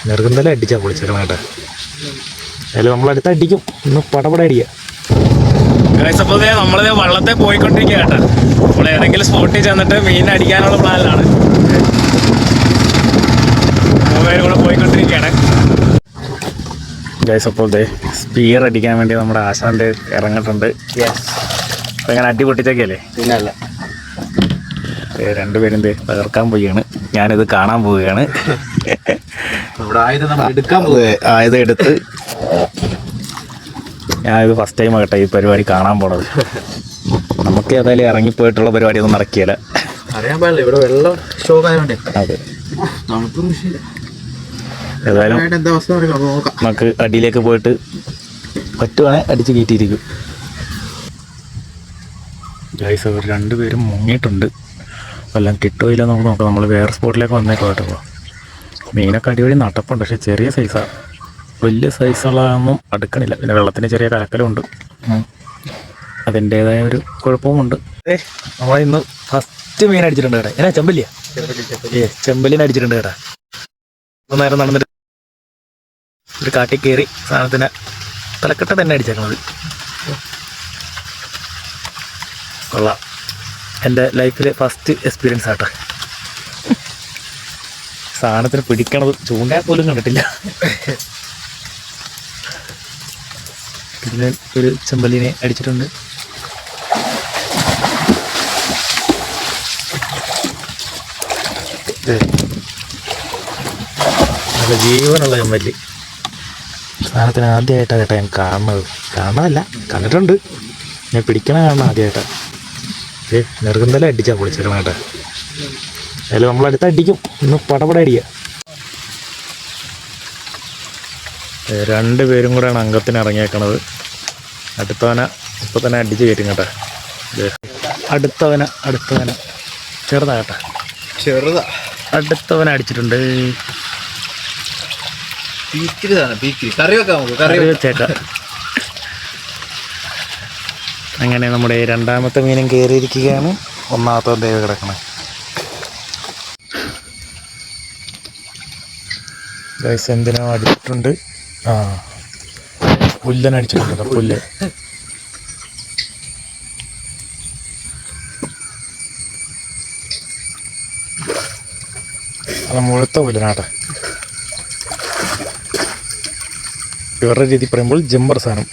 നെറുകുന്തല അടിച്ചാൽ പൊളിച്ചേക്കണം കേട്ടോ. അതിൽ നമ്മളടുത്ത് അടിക്കും, ഒന്ന് പടപട അടിക്കുക. സപ്പോസ് നമ്മളിത് വള്ളത്തെ പോയിക്കൊണ്ടിരിക്കുക കേട്ടോ. നമ്മൾ ഏതെങ്കിലും സ്പോട്ടിൽ ചെന്നിട്ട് മീൻ അടിക്കാനുള്ള പ്ലാനിലാണ്. മൂന്നുപേരും കൂടെ പോയിക്കൊണ്ടിരിക്കുകയാണ്. അപ്പോൾ സ്പിയർ അടിക്കാൻ വേണ്ടി നമ്മുടെ ആശാന്റെ ഇറങ്ങിയിട്ടുണ്ട്. അപ്പം ഇങ്ങനെ അടി പൊട്ടിച്ചൊക്കെയല്ലേ? പിന്നല്ല, രണ്ടുപേരും തകർക്കാൻ പോവുകയാണ്. ഞാനിത് കാണാൻ പോവുകയാണ്. ആയുധം എടുത്ത് ഞാനിത് ഫസ്റ്റ് ടൈം ആകട്ടെ ഈ പരിപാടി കാണാൻ പോണത്. നമുക്ക് ഏതായാലും ഇറങ്ങിപ്പോയിട്ടുള്ള പരിപാടിയൊന്നും നടക്കിയല്ല. അറിയാൻ പാടില്ല, ഇവിടെ വെള്ളം ഷോക്കായോണ്ടേ. അതെ, ഏതായാലും നമുക്ക് അടിയിലേക്ക് പോയിട്ട് പറ്റുവാണെങ്കിൽ അടിച്ച് കയറ്റിയിരിക്കും. ഗൈസ്, അവർ രണ്ടുപേരും മുങ്ങിയിട്ടുണ്ട്. വല്ലതും കിട്ടോ ഇല്ല നമുക്ക് നോക്കാം. നമ്മൾ വേറെ സ്പോട്ടിലേക്ക് വന്നേക്കോ കേട്ടോ. മീനൊക്കെ അടിപൊളി നടപ്പുണ്ട്, പക്ഷെ ചെറിയ സൈസാണ്. വലിയ സൈസുള്ളതൊന്നും അടുക്കണില്ല. പിന്നെ വെള്ളത്തിന് ചെറിയ കലക്കലുണ്ട്, അതിൻ്റേതായ ഒരു കുഴപ്പവുമുണ്ട്. നമ്മളിന്ന് ഫസ്റ്റ് മീൻ അടിച്ചിട്ടുണ്ട് കേട്ടോ. എന്നാ ചെമ്പല്ലിയാ? ചെമ്പല്ലിനെ അടിച്ചിട്ടുണ്ട് കേട്ടോ. നേരം നടന്നിട്ട് ഒരു കാട്ടിൽ കയറി സാധനത്തിന് തലക്കെട്ട തന്നെ അടിച്ചേക്കണത്. കൊള്ളാം, എൻ്റെ ലൈഫിലെ ഫസ്റ്റ് എക്സ്പീരിയൻസ് ആട്ടോ. സാധനത്തിന് പിടിക്കണത് ചൂണ്ടാൻ പോലും കണ്ടിട്ടില്ല. ഇതിന് ഒരു ചെമ്പല്ലിനെ അടിച്ചിട്ടുണ്ട്. നല്ല ജീവനുള്ള ചെമ്പല്ലി. സാധനത്തിന് ആദ്യമായിട്ടാണ് കേട്ടോ ഞാൻ കാണുന്നതല്ല, കണ്ടിട്ടുണ്ട്. ഞാൻ പിടിക്കണ കാണണം ആദ്യമായിട്ടാണ്. നെറുകുന്തല അടിച്ചാൽ പൊളിച്ചേക്കണം കേട്ടോ. അതിൽ നമ്മളടുത്ത് അടിക്കും, ഒന്ന് പടപട അടിക്കുക. രണ്ടുപേരും കൂടെയാണ് അംഗത്തിന് ഇറങ്ങിയേക്കണത്. അടുത്തവന ഇപ്പം തന്നെ അടിച്ച് കയറ്റും കേട്ടോ. അടുത്തവന ചെറുതാ കേട്ടോ, അടുത്തവന അടിച്ചിട്ടുണ്ട്. കറി വെച്ചേക്കാം. അങ്ങനെ നമ്മുടെ രണ്ടാമത്തെ മീനും കയറിയിരിക്കുകയാണ്. ഒന്നാമത്തെ ദൈവം കിടക്കണം. ഗൈസ്, എന്തിനോ അടിച്ചിട്ടുണ്ട്. പുല്ലനടിച്ചിട്ടുണ്ട്. പുല്ല് അത് മുഴുത്ത പുല്ലനാട്ടെ. ഇവരുടെ രീതി പറയുമ്പോൾ ജമ്പർ സാധനം.